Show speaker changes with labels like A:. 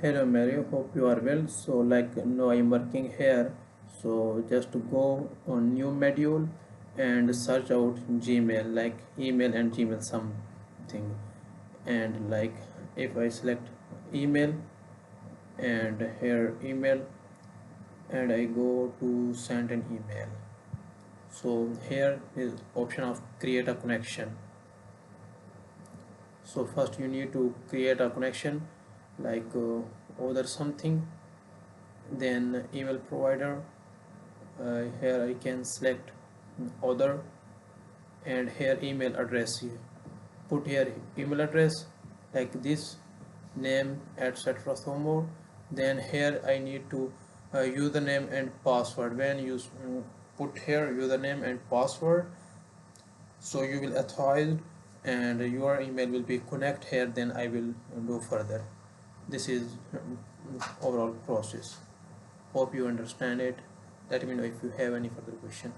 A: Hello Mary, hope you are well. So now I'm working here. So just to go on new module and search out Gmail, like email and Gmail something. And if I select email and here email and I go to send an email. So here is option of create a connection. So first you need to create a connection order something, then email provider. Here I can select other, and here email address. Here put here email address like this, name, etc. so more. Then here I need to username and password. When you put here username and password, so you will authorize and your email will be connect here. Then I will do further. This is overall process. Hope you understand it. Let me know if you have any further question.